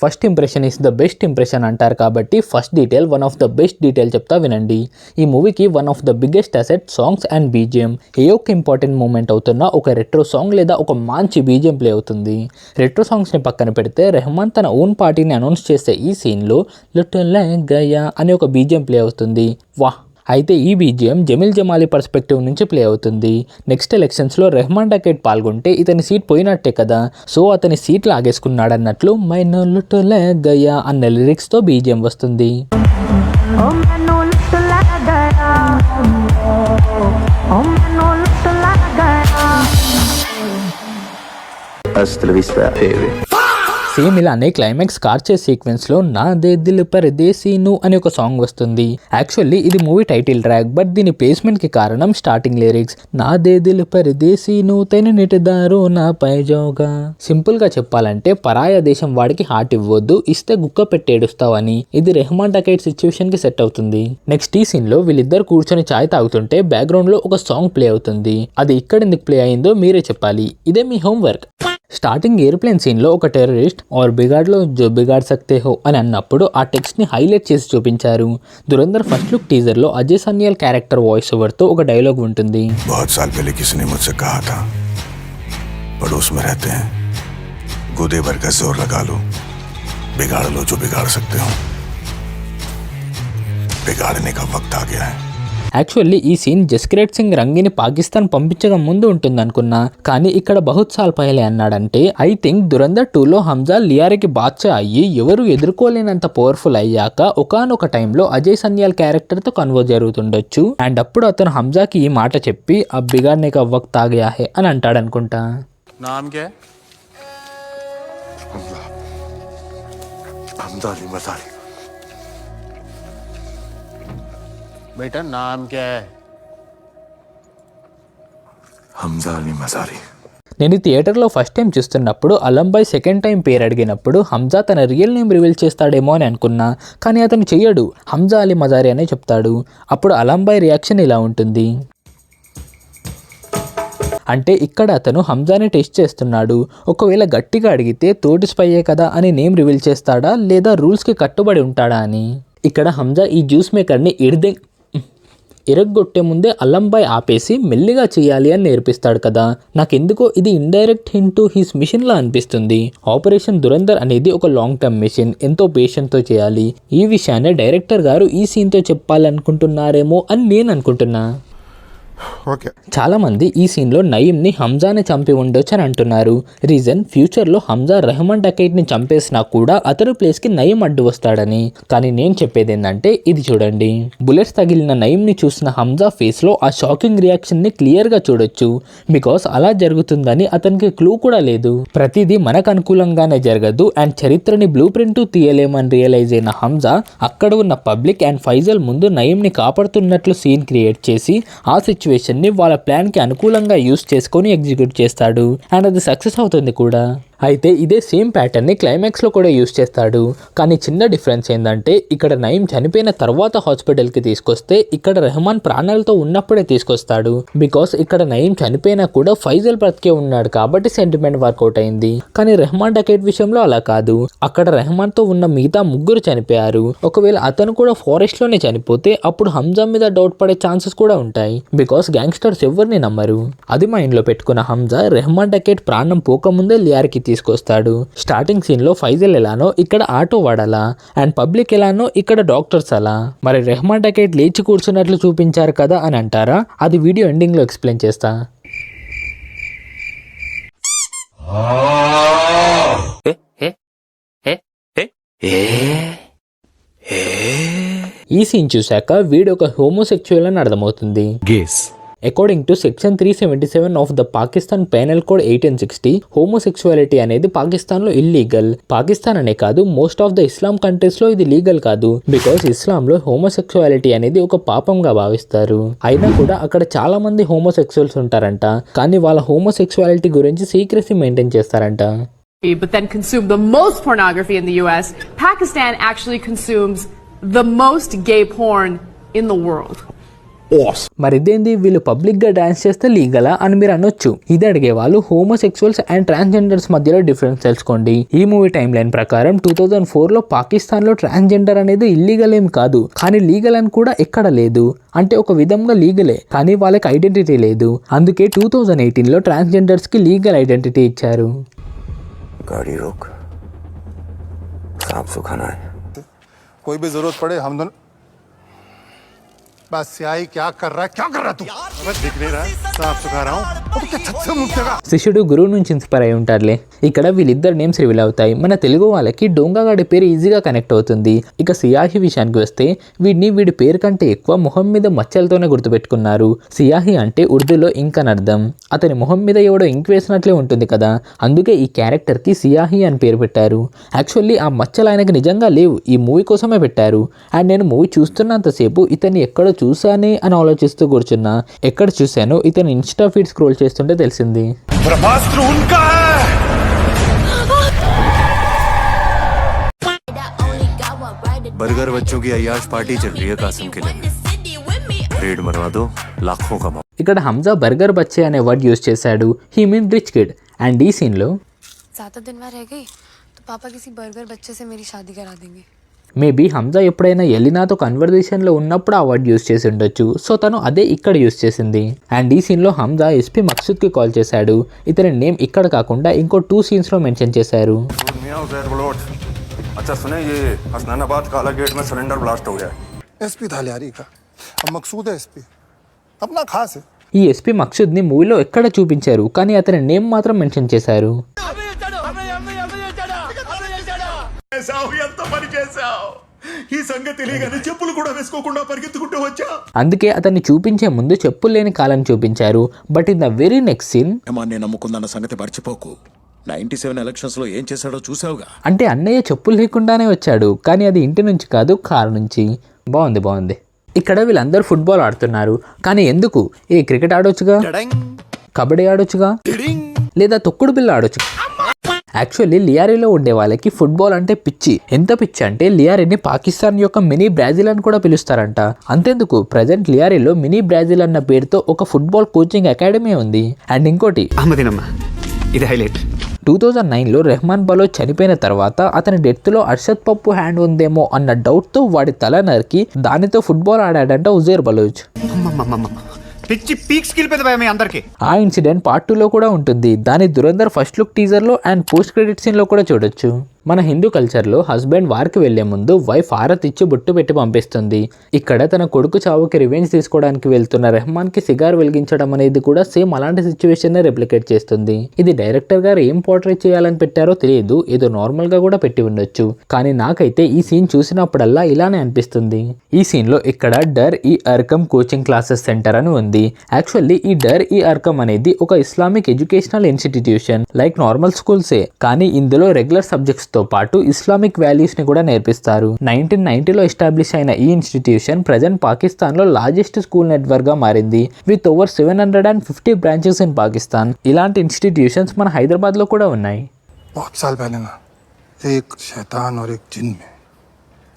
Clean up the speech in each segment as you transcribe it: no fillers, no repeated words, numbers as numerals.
First impression is the best impression అంటారు కాబట్టి first detail one of the best detail చెప్తా వినండి. ఈ మూవీకి one of the biggest asset songs and BGM. ఏ ఒక్క ఇంపార్టెంట్ మూమెంట్ అవుతున్నా ఒక రెట్రో సాంగ్ లేదా ఒక మంచి బీజిఎం ప్లే అవుతుంది. రెట్రో సాంగ్స్ని పక్కన పెడితే రెహమాన్ తన ఓన్ పార్టీని అనౌన్స్ చేసే ఈ సీన్లో లిటిల్ గయా అనే ఒక బీజిఎం ప్లే అవుతుంది. వాహ్! అయితే ఈ బీజిఎం జమీల్ జమాలి పర్స్పెక్టివ్ నుంచి ప్లే అవుతుంది. నెక్స్ట్ ఎలక్షన్స్లో రెహమాన్ డకెట్ పాల్గొంటే ఇతని సీట్ పోయినట్టే కదా, సో అతని సీట్ లాగేసుకున్నాడన్నట్లు మైనో లిటిల్ గయా అన్న లిరిక్స్తో బీజిఎం వస్తుంది. సేమ్ ఇలానే క్లైమాక్స్ కార్చే సీక్వెన్స్లో నా దే దిల్ పరదేశీ ను అనే ఒక సాంగ్ వస్తుంది. యాక్చువల్లీ ఇది మూవీ టైటిల్ ట్రాక్, బట్ దీని ప్లేస్మెంట్కి కారణం స్టార్టింగ్ లిరిక్స్ నా దే దిల్ పరదేశీ ను తైన నెటిదారో నా పైజోగా. సింపుల్గా చెప్పాలంటే పరాయ దేశం వాడికి హార్ట్ ఇవ్వద్దు, ఇస్తే గుక్క పెట్టేడుస్తావని. ఇది రెహమాన్ డకైట్ సిచ్యువేషన్కి సెట్ అవుతుంది. నెక్స్ట్ ఈ సీన్లో వీళ్ళిద్దరు కూర్చొని ఛాయ్ తాగుతుంటే బ్యాక్గ్రౌండ్లో ఒక సాంగ్ ప్లే అవుతుంది. అది ఇక్కడ ఎందుకు ప్లే అయిందో మీరే చెప్పాలి. ఇదే మీ హోంవర్క్. స్టార్టింగ్ ఎయిర్ప్లేన్ సీన్లో ఒక టెర్రరిస్ట్ और बिगाड़लो जो बिगाड़ सकते हो అని అన్నప్పుడు ఆ టెక్స్ట్ని హైలైట్ చేసి చూపించారు. దురంధర్ ఫస్ట్ లుక్ టీజర్లో అజయ్ సన్యాల్ క్యారెక్టర్ వాయిస్ ఓవర్తో ఒక డైలాగ్ ఉంటుంది. बहुत साल पहले किसी ने मुझसे कहा था पड़ोस में रहते हैं गोदे भर का जोर लगा लो बिगाड़ लो जो बिगाड़ सकते हो बिगाड़ने का वक्त आ गया है. యాక్చువల్లీ ఈ సీన్ జస్కిరేట్ సింగ్ రంగిని పాకిస్తాన్ పంపించక ముందు ఉంటుంది అనుకున్నా, కానీ ఇక్కడ బహుత్ సాల్ పహలే అన్నాడంటే ఐ థింక్ దురంధర్ 2లో హంజా లియారికి బాద్షా అయ్యి ఎవరు ఎదుర్కోలేనంత పవర్ఫుల్ అయ్యాక ఒకానొక టైంలో అజయ్ సన్యాల్ క్యారెక్టర్తో కన్వర్ట్ జరుగుతుండొచ్చు. అండ్ అప్పుడు అతను హంజాకి ఈ మాట చెప్పి అబ్ బిగాడ్నే కా వక్త్ ఆ గయా హై అని అంటాడనుకుంటా. बेटा नाम क्या है? हमजा अली मज़ारी. నేను థియేటర్లో ఫస్ట్ టైం చూస్తున్నప్పుడు అలంబాయ్ సెకండ్ టైం పేరు అడిగినప్పుడు హంజా తన రియల్ నేమ్ రివీల్ చేస్తాడేమో అని అనుకున్నా, కానీ అతను చెయ్యడు, హంజా అలీ మజారీ అనే చెప్తాడు. అప్పుడు అలంబాయ్ రియాక్షన్ ఇలా ఉంటుంది. అంటే ఇక్కడ అతను హంజాని టెస్ట్ చేస్తున్నాడు. ఒకవేళ గట్టిగా అడిగితే తోటి స్పైయే కదా అని నేమ్ రివీల్ చేస్తాడా లేదా రూల్స్కి కట్టుబడి ఉంటాడా అని. ఇక్కడ హంజా ఈ జ్యూస్ మేకర్ని ఎరగొట్టే ముందే అలంబాయ్ ఆపేసి మెల్లిగా చేయాలి అని నేర్పిస్తాడు కదా. నాకెందుకో ఇది indirect hint to his mission లా అనిపిస్తుంది. ఆపరేషన్ దురంధర్ అనేది ఒక లాంగ్ టర్మ్ మిషన్, ఎంతో పేషెంట్తో చేయాలి. ఈ విషయాన్ని డైరెక్టర్ గారు ఈ సీన్తో చెప్పాలనుకుంటున్నారేమో అని నేను అనుకుంటున్నా. చాలా మంది ఈ సీన్లో నయీంని హంజాని చంపి ఉండొచ్చు అని అంటున్నారు. రీజన్ ఫ్యూచర్లో హంజా రెహమాన్ డకైట్ని చంపేసినా కూడా అతని ప్లేస్కి నయీం అడ్డు వస్తాడని. కానీ నేను చెప్పేది ఏంటంటే ఇది చూడండి. బుల్లెట్స్ తగిలిన నయీంని చూసిన హంజా ఫేస్లో ఆ షాకింగ్ రియాక్షన్ని క్లియర్గా చూడొచ్చు. బికాస్ అలా జరుగుతుందని అతనికి క్లూ కూడా లేదు. ప్రతిదీ మనకు అనుకూలంగానే జరగదు అండ్ చరిత్రని బ్లూ ప్రింట్ తీయలేమని రియలైజ్ అయిన హంజా అక్కడ ఉన్న పబ్లిక్ అండ్ ఫైజల్ ముందు నయీంని కాపాడుతున్నట్లు సీన్ క్రియేట్ చేసి ఆ సిచ్యువేషన్ని వాళ్ళ ప్లాన్కి అనుకూలంగా యూస్ చేసుకొని ఎగ్జిక్యూట్ చేస్తాడు అండ్ అది సక్సెస్ అవుతుంది కూడా. అయితే ఇదే సేమ్ ప్యాటర్న్ని క్లైమాక్స్లో కూడా యూస్ చేస్తాడు. కానీ చిన్న డిఫరెన్స్ ఏంటంటే ఇక్కడ నయీం చనిపోయిన తర్వాత హాస్పిటల్కి తీసుకొస్తే ఇక్కడ రెహమాన్ ప్రాణాలతో ఉన్నప్పుడే తీసుకొస్తాడు. బికాస్ ఇక్కడ నయీం చనిపోయినా కూడా ఫైజల్ బ్రతికే ఉన్నాడు కాబట్టి సెంటిమెంట్ వర్కౌట్ అయింది. కానీ రెహమాన్ డకైట్ విషయంలో అలా కాదు. అక్కడ రెహమాన్తో ఉన్న మిగతా ముగ్గురు చనిపోయారు. ఒకవేళ అతను కూడా ఫారెస్ట్లోనే చనిపోతే అప్పుడు హంజా మీద డౌట్ పడే ఛాన్సెస్ కూడా ఉంటాయి. బికాస్ గ్యాంగ్స్టర్స్ ఎవరిని నమ్మరు. అది మైండ్లో పెట్టుకున్న హంజా రెహమాన్ డకైట్ ప్రాణం పోకముందే లియార్కి తీసుకొస్తాడు. స్టార్టింగ్ సీన్లో ఫైజల్ ఎలానో ఇక్కడ ఆటో వాడాలా అండ్ పబ్లిక్ ఎలానో ఇక్కడ డాక్టర్స్ అలా. మరి రెహమాన్ డకైట్ లేచి కూర్చున్నట్లు చూపించారు కదా అని అంటారా? అది వీడియో ఎండింగ్లో ఎక్స్ప్లెయిన్ చేస్తా. ఈ సీన్ చూశాక వీడు ఒక హోమోసెక్చువల్ అని అర్థమవుతుంది. According to section 377 of the Pakistan penal code 1860 homosexuality అనేది పాకిస్తాన్లో ఇల్లీగల్. పాకిస్తాన్ అనే కాదు మోస్ట్ ఆఫ్ ద ఇస్లాం కంట్రీస్లో ఇది లీగల్ కాదు. బికాస్ ఇస్లాంలో హోమోసెక్సువాలిటీ అనేది ఒక పాపంగా భావిస్తారు. అయినా కూడా అక్కడ చాలా మంది హోమోసెక్సువల్స్ ఉంటారంట, కానీ వాళ్ళ హోమోసెక్సువాలిటీ గురించి సీక్రెసీ మెయింటైన్ చేస్తారంట. But then consume the most pornography in the US. Pakistan actually consumes the most gay porn in the world. మరిదేంది వీళ్ళు పబ్లిక్ గా డాన్స్ చేస్తే లీగలా అని మీరు అనొచ్చు. ఇది అడిగే వాళ్ళు హోమోసెక్సువల్స్ అండ్ ట్రాన్స్జెండర్స్ మధ్యలో డిఫరెన్స్ తెలుసుకోండి. ఈ మూవీ టైం లైన్ ప్రకారం 2004 లో పాకిస్తాన్ లో ట్రాన్స్జెండర్ అనేది ఇల్లీగల్ ఏం కాదు, కానీ లీగల్ అని కూడా ఎక్కడ లేదు. అంటే ఒక విధంగా లీగలే, కానీ వాళ్ళకి ఐడెంటిటీ లేదు. అందుకే 2018 లో ట్రాన్స్జెండర్స్ కి లీగల్ ఐడెంటిటీ ఇచ్చారు. गाड़ी रोक, सांप सुखाना है. कोई भी जरूरत पड़े हम दोनों. बस याही क्या कर रहा है तू? मैं दिख नहीं रहा है, सांप सुखा रहा हूँ. तो क्या छत से मुक्तेगा? శిష్యుడు గురువు నుంచి ఇన్స్పైర్ అయి ఉంటారులే. ఇక్కడ వీళ్ళిద్దరు నేమ్స్ రివీల్ అవుతాయి. మన తెలుగు వాళ్ళకి డొంగగాడి పేరు ఈజీగా కనెక్ట్ అవుతుంది. ఇక సియాహి విషయానికి వస్తే వీడి పేరు కంటే ఎక్కువ మొహం మీద మచ్చలతోనే గుర్తుపెట్టుకున్నారు. సియాహి అంటే ఉర్దూలో ఇంక్ అని అర్థం. అతని మొహం మీద ఎవడో ఇంక్ వేసినట్లే ఉంటుంది కదా, అందుకే ఈ క్యారెక్టర్ కి సియాహి అని పేరు పెట్టారు. యాక్చువల్లీ ఆ మచ్చలు ఆయనకి నిజంగా లేవు, ఈ మూవీ కోసమే పెట్టారు. అండ్ నేను మూవీ చూస్తున్నంతసేపు ఇతన్ని ఎక్కడో చూసానే అని ఆలోచిస్తూ కూర్చున్నా. ఎక్కడ చూశానో ఇతను ఇన్స్టా ఫీడ్ స్క్రోల్ చేస్తుంటే తెలిసింది. ब्रह्मास्त्र उनका है. बर्गर बच्चों की अय्याश पार्टी चल रही है कासिम के लिए. रेड मरवा दो, लाखों का. ఇక్కడ హంజా బర్గర్ బచ్చే అనే వర్డ్ యూజ్ చేశాడు. He mean rich kid. And ఈ సీన్ లో ज्यादा दिन में रह गई तो पापा किसी बर्गर बच्चे से मेरी शादी करा देंगे. మేబీ హంజా ఎప్పుడైనా ఎలినాతో కన్వర్జేషన్లో ఉన్నప్పుడు ఆ వర్డ్ యూజ్ చేసి ఉండొచ్చు. సో తను అదే ఇక్కడ యూజ్ చేసింది. అండ్ ఈ సీన్లో హంజా ఎస్పీ మక్సూద్కి కాల్ చేశాడు. ఇతని నేమ్ ఇక్కడ కాకుండా ఇంకో 2 సీన్స్లో మెన్షన్ చేశారు. अच्छा सुने, ये हसनाबाद काला गेट में सिलेंडर ब्लास्ट हो गया है. एसपी धालियारी का अब मकसूद है एसपी अपना खास है. ఈ ఎస్పీ మక్సూద్ని మూవీలో ఎక్కడ చూపించారు, కానీ అతని నేమ్ మాత్రం మెన్షన్ చేశారు. ఈ సంగతి తెలియగానే చెప్పులు కూడా వేసుకోకుండా పరిగెత్తుకుంటూ వచ్చా. అందుకే అతన్ని చూపించే ముందు చెప్పులు లేని కాలని చూపించారు. But in the very next scene నేను నమ్ముకుందన్న సంగతి మర్చిపోకు. 97 ఎలక్షన్స్ లో ఏం చేశాడో చూసావుగా. అంటే అన్నయ్య చెప్పులు లేకుండానే వచ్చాడు, కానీ అది ఇంటి నుంచి కాదు, కారు నుంచి. బాగుంది. ఇక్కడ వీళ్ళందరూ ఫుట్బాల్ ఆడుతున్నారు, కానీ ఎందుకు? క్రికెట్ ఆడొచ్చుగా, కబడ్డీ ఆడొచ్చుగా, లేదా తొక్కుడు బిల్ల ఆడొచ్చుగా. యాక్చువల్లీ లియారీలో ఉండే వాళ్ళకి ఫుట్బాల్ అంటే పిచ్చి. ఎంత పిచ్చి అంటే లియారీని పాకిస్తాన్ యొక్క మినీ బ్రాజిల్ అని కూడా పిలుస్తారంట. అంతెందుకు, ప్రజెంట్ లియారీలో మినీ బ్రాజిల్ అన్న పేరుతో ఒక ఫుట్బాల్ కోచింగ్ అకాడమీ ఉంది. అండ్ ఇంకోటి, ఇది హైలైట్. 2009లో రెహమాన్ బలోచ్ చనిపోయిన తర్వాత అతని డెత్లో అర్షద్ పప్పు హ్యాండ్ ఉందేమో అన్న డౌట్తో వాడి తల నరికి దానితో ఫుట్బాల్ ఆడాడంట ఉజైర్ బలోచ్. పిచ్చి పీక్ స్కిల్ పెద్ద భయం అందరికి. ఆ ఇన్సిడెంట్ పార్ట్ 2లో కూడా ఉంటుంది. దాని దురంధర్ ఫస్ట్ లుక్ టీజర్లో అండ్ పోస్ట్ క్రెడిట్ సీన్లో కూడా చూడొచ్చు. మన హిందూ కల్చర్లో హస్బెండ్ వార్కి వెళ్లే ముందు వైఫ్ ఆరతి ఇచ్చి బొట్టు పెట్టి పంపిస్తుంది. ఇక్కడ తన కొడుకు చావుకి రివెంజ్ తీసుకోవడానికి వెళ్తున్న రెహమాన్కి సిగార్ వెలిగించడం అనేది కూడా సేమ్ అలాంటి సిచ్యువేషన్ రెప్లికేట్ చేస్తుంది. ఇది డైరెక్టర్ గారు ఏం పోర్ట్రేట్ చేయాలని పెట్టారో తెలియదు, ఏదో నార్మల్ గా కూడా పెట్టి ఉండొచ్చు. కానీ నాకైతే ఈ సీన్ చూసినప్పుడల్లా ఇలానే అనిపిస్తుంది. ఈ సీన్ లో ఇక్కడ డర్ ఈ అర్కమ్ కోచింగ్ క్లాసెస్ సెంటర్ అని ఉంది. యాక్చువల్లీ ఈ డర్ ఈ అర్కమ్ అనేది ఒక Islamic educational institution, like normal స్కూల్సే, కానీ ఇందులో రెగ్యులర్ సబ్జెక్ట్స్ తో పాటు ఇస్లామిక్ వాల్యూస్ ని కూడా నేర్పిస్తారు. 1990లో ఎస్టాబ్లిష్ అయిన ఈ ఇన్స్టిట్యూషన్ ప్రజెంట్ పాకిస్తాన్ లో లార్జెస్ట్ స్కూల్ నెట్వర్క్ గా మారింది, with over 750 branches in Pakistan. ఇలాంటి ఇన్స్టిట్యూషన్స్ మన హైదరాబాద్ లో కూడా ఉన్నాయి. बहुत साल पहले ना एक शैतान और एक जिन में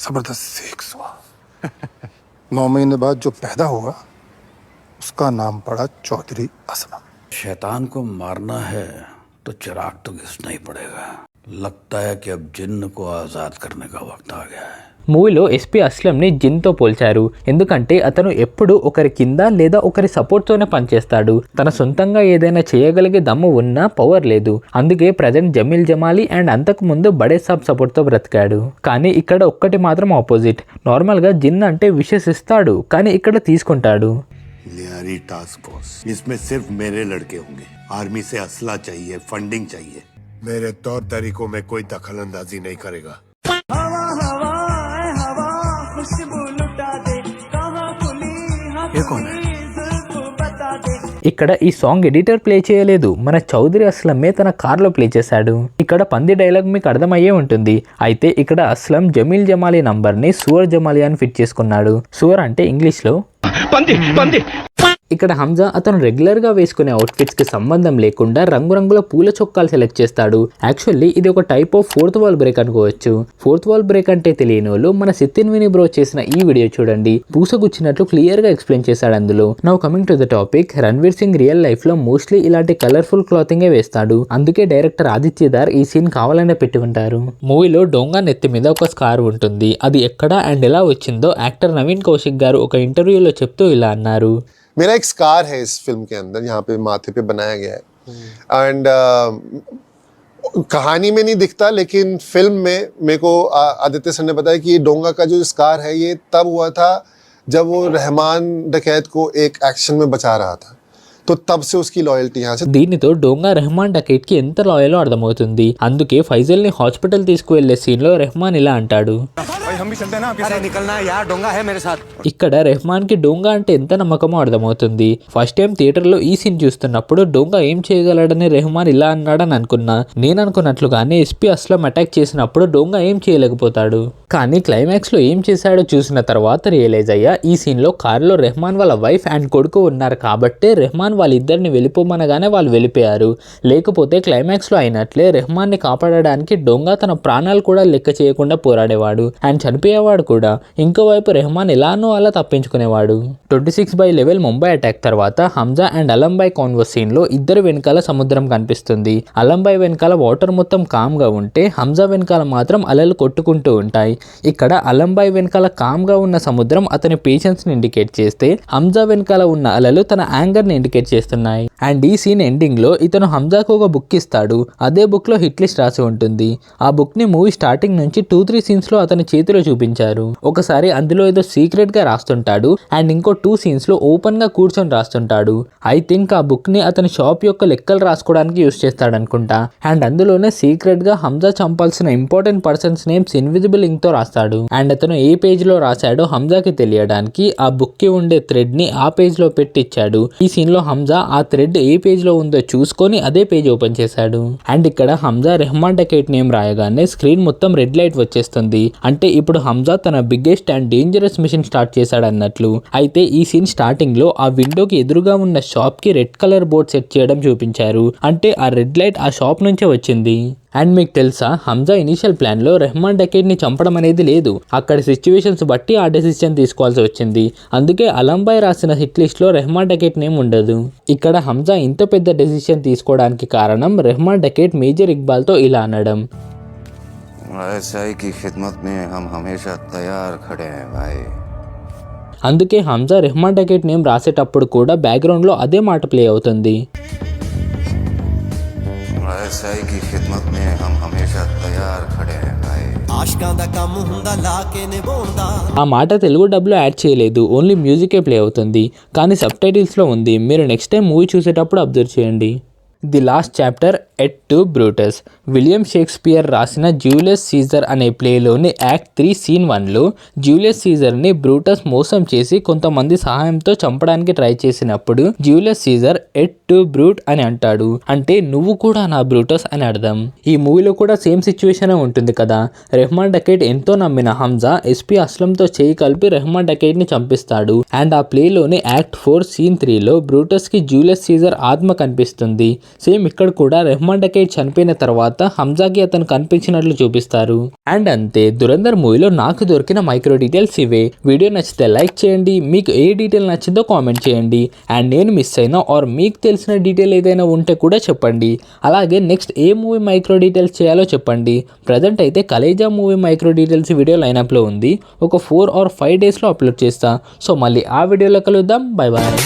जबरदस्त सेक्स हुआ. 9 महीने बाद जो पैदा हुआ उसका नाम पड़ा चौधरी असलम. शैतान को मारना है तो चिराग तो घिसना ही पड़ेगा. लगता है कि अब जिन्न को आजाद करने का वक्त आ गया है. మూవీలో ఎస్పీ అస్లంని జిన్తో పోల్చారు. ఎందుకంటే అతను ఎప్పుడూ ఒకరి కింద లేదా ఒకరి సపోర్ట్తోనే పనిచేస్తాడు. తన సొంతంగా ఏదైనా చేయగలిగే దమ్ము ఉన్నా పవర్ లేదు. అందుకే ప్రజెంట్ జమీల్ జమాలి అండ్ అంతకు ముందు బడే సాబ్ సపోర్ట్తో బ్రతికాడు. కానీ ఇక్కడ ఒక్కటి మాత్రం ఆపోజిట్. నార్మల్గా జిన్ అంటే విషెస్ ఇస్తాడు, కానీ ఇక్కడ తీసుకుంటాడు. लियारी टास्क फोर्स, इसमें सिर्फ मेरे लड़के होंगे. आर्मी से असला चाहिए, फंडिंग चाहिए. मेरे तौर तरीकों में कोई दखल अंदाजी नहीं करेगा. ये कौन है? ఇక్కడ ఈ సాంగ్ ఎడిటర్ ప్లే చేయలేదు, మన చౌదరి అస్లమే తన కార్లో ప్లే చేశాడు. ఇక్కడ పంది డైలాగ్ మీకు అర్థమయ్యే ఉంటుంది. అయితే ఇక్కడ అస్లం జమీల్ జమాలి నంబర్ ని సువర్ జమాలి అని ఫిట్ చేసుకున్నాడు. సువర్ అంటే ఇంగ్లీష్ లో పంది. ఇక్కడ హంజా అతను రెగ్యులర్గా వేసుకునే అవుట్ఫిట్స్కి సంబంధం లేకుండా రంగురంగుల పూల చొక్కాలు సెలెక్ట్ చేస్తాడు. యాక్చువల్లీ ఇది ఒక type of fourth wall break అనుకోవచ్చు. ఫోర్త్ వాల్ బ్రేక్ అంటే తెలియని వాళ్ళు మన సితిన్ విని బ్రో చేసిన ఈ వీడియో చూడండి, పూసగుచ్చినట్లు క్లియర్గా ఎక్స్ప్లెయిన్ చేశాడు అందులో. Now coming to the topic, Ranveer Singh real life లో మోస్ట్లీ ఇలాంటి కలర్ఫుల్ క్లాతింగే వేస్తాడు. అందుకే డైరెక్టర్ ఆదిత్యదార్ ఈ సీన్ కావాలనే పెట్టి ఉంటారు. మూవీలో డోంగా నెత్తి మీద ఒక స్కార్ ఉంటుంది. అది ఎక్కడ అండ్ ఎలా వచ్చిందో యాక్టర్ నవీన్ కౌశిక్ గారు ఒక ఇంటర్వ్యూలో చెప్తూ ఇలా అన్నారు. मेरा एक स्कार है इस फिल्म के अंदर, यहाँ पे माथे पे बनाया गया है. एंड कहानी में नहीं दिखता, लेकिन फिल्म में मेरे को आदित्य सर ने बताया कि ये डोंगा का जो स्कार है ये तब हुआ था जब वो रहमान डकैत को एक एक्शन में बचा रहा था, तो तब से उसकी लॉयल्टी यहाँ से. దీనితో డోంగా రెహమాన్ డకైట్ కి ఎంత లాయలో అర్థమవుతుంది. అందుకే ఫైజల్ ని హాస్పిటల్ తీసుకువెళ్లే సీన్ లో రెహమాన్ ఇలా అంటాడు. ఇక్కడ రెహమాన్ కి డోంగా అంటే ఎంత నమ్మకమో అర్థమవుతుంది. ఫస్ట్ టైం థియేటర్ లో ఈ సీన్ చూస్తున్నప్పుడు డోంగా ఏం చేయగలడని రెహమాన్ ఇలా అన్నాడని అనుకున్నా. నేను అనుకున్నట్లుగానే ఎస్పీ అస్లం అటాక్ చేసినప్పుడు డోంగా ఏం చేయలేకపోతాడు. కానీ క్లైమాక్స్ లో ఏం చేశాడో చూసిన తర్వాత రియలైజ్ అయ్యా, ఈ సీన్ లో కారులో రెహమాన్ వాళ్ళ వైఫ్ అండ్ కొడుకు ఉన్నారు కాబట్టే రెహమాన్ వాళ్ళిద్దరిని వెళ్ళిపోమనగానే వాళ్ళు వెళ్ళిపోయారు. లేకపోతే క్లైమాక్స్ లో అయినట్లే రెహమాన్ ని కాపాడడానికి డోంగా తన ప్రాణాలు కూడా లెక్క చేయకుండా పోరాడేవాడు అండ్ చనిపోయేవాడు కూడా. ఇంకోవైపు రెహమాన్ ఎలానో అలా తప్పించుకునేవాడు. 26/11 ముంబై అటాక్ తర్వాత హంజా అండ్ అలంబాయ్ కాన్వర్స్ సీన్ లో ఇద్దరు వెనకాల సముద్రం కనిపిస్తుంది. అలంబాయ్ వెనకాల వాటర్ మొత్తం కామ్ గా ఉంటే హంజా వెనకాల మాత్రం అలలు కొట్టుకుంటూ ఉంటాయి. ఇక్కడ అలంబాయ్ వెనకాల కామ్ గా ఉన్న సముద్రం అతని పేషెన్స్ ని ఇండికేట్ చేస్తే హంజా వెనకాల ఉన్న అలలు తన యాంగర్ ని ఇండికేట్ చేస్తున్నాయి. అండ్ ఈ సీన్ ఎండింగ్ లో ఇతను హంజాకు ఒక బుక్ ఇస్తాడు. అదే బుక్ లో హిట్ లిస్ట్ రాసి ఉంటుంది. ఆ బుక్ ని మూవీ స్టార్టింగ్ నుంచి 2-3 సీన్స్ లో అతని చేతిలో చూపించారు. ఒకసారి అందులో ఏదో సీక్రెట్ గా రాస్తుంటాడు అండ్ ఇంకో 2 సీన్స్ లో ఓపెన్ గా కూర్చొని రాస్తుంటాడు. ఐ థింక్ ఆ బుక్ ని అతని షాప్ యొక్క లెక్కలు రాసుకోవడానికి యూస్ చేస్తాడనుకుంటా. అండ్ అందులోనే సీక్రెట్ గా హంజా చంపాల్సిన important persons names invisible ink తో రాస్తాడు. అండ్ అతను ఏ పేజ్ లో రాశాడో హంజాకి తెలియడానికి ఆ బుక్ కి ఉండే థ్రెడ్ ని ఆ పేజ్ లో పెట్టిచ్చాడు. ఈ సీన్ లో హంజా ఆ థ్రెడ్ ఏ పేజ్ లో ఉందో చూసుకొని అదే పేజ్ ఓపెన్ చేశాడు. అండ్ ఇక్కడ హంజా రెహమాన్ డకైట్ నేమ్ రాయగానే స్క్రీన్ మొత్తం రెడ్ లైట్ వచ్చేస్తుంది. అంటే ఇప్పుడు హంజా తన biggest and dangerous mission start చేశాడు అన్నట్లు. అయితే ఈ సీన్ స్టార్టింగ్ లో ఆ విండోకి ఎదురుగా ఉన్న షాప్ కి రెడ్ కలర్ బోర్డ్ సెట్ చేయడం చూపించారు. అంటే ఆ రెడ్ లైట్ ఆ షాప్ నుంచే వచ్చింది. అండ్ మీకు తెలుసా, హంజా ఇనిషియల్ ప్లాన్ లో రెహమాన్ డకైట్ ని చంపడం అనేది లేదు. అక్కడ సిచ్యువేషన్స్ బట్టి ఆ డెసిషన్ తీసుకోవాల్సి వచ్చింది. అందుకే అలంబాయ్ రాసిన హిట్ లిస్ట్ లో రెహమాన్ డకైట్ నేమ్ ఉండదు. ఇక్కడ హంజా ఇంత పెద్ద డెసిషన్ తీసుకోవడానికి కారణం రెహమాన్ డకైట్ మేజర్ ఇక్బాల్ తో ఇలా అనడం. అందుకే హంజా రెహమాన్ డకైట్ నేమ్ రాసేటప్పుడు కూడా బ్యాక్గ్రౌండ్ లో అదే మాట ప్లే అవుతుంది. ఆ మాట తెలుగు డబ్ లో యాడ్ చేయలేదు, ఓన్లీ మ్యూజికే ప్లే అవుతుంది. కానీ సబ్ టైటిల్స్ లో ఉంది. మీరు నెక్స్ట్ టైం మూవీ చూసేటప్పుడు అబ్జర్వ్ చేయండి. The last chapter et tu Brutus. William Shakespeare రాసిన జూలియస్ సీజర్ అనే ప్లేలోని యాక్ట్ 3 సీన్ 1లో జూలియస్ సీజర్ని బ్రూటస్ మోసం చేసి కొంతమంది సహాయంతో చంపడానికి ట్రై చేసినప్పుడు Julius Caesar et tu Brute అని అంటాడు. అంటే నువ్వు కూడా నా బ్రూటస్ అని అర్థం. ఈ మూవీలో కూడా సేమ్ సిచ్యువేషన్ ఉంటుంది కదా. రెహమాన్ డకైట్ ఎంతో నమ్మిన హంజా ఎస్పీ అస్లంతో చేయి కలిపి రెహమాన్ డకైట్ ని చంపిస్తాడు. అండ్ ఆ ప్లేలోని యాక్ట్ 4 సీన్ 3లో బ్రూటస్ కి జూలియస్ సీజర్ ఆత్మ కనిపిస్తుంది. సేమ్ ఇక్కడ కూడా రెహమాన్ డకైట్ చనిపోయిన తర్వాత హంజాకి అతను కనిపించినట్లు చూపిస్తారు. అండ్ అంతే, దురంధర్ మూవీలో నాకు దొరికిన మైక్రో డీటెయిల్స్ ఇవే. వీడియో నచ్చితే లైక్ చేయండి, మీకు ఏ డీటెయిల్ నచ్చిందో కామెంట్ చేయండి. అండ్ నేను మిస్ అయినా ఆర్ మీకు తెలిసిన డీటెయిల్ ఏదైనా ఉంటే కూడా చెప్పండి. అలాగే నెక్స్ట్ ఏ మూవీ మైక్రో డీటెయిల్స్ చేయాలో చెప్పండి. ప్రజెంట్ అయితే Khaleja movie micro details video లైనప్లో ఉంది. ఒక 4 or 5 డేస్లో అప్లోడ్ చేస్తా. సో మళ్ళీ ఆ వీడియోలో కలుద్దాం. Bye bye.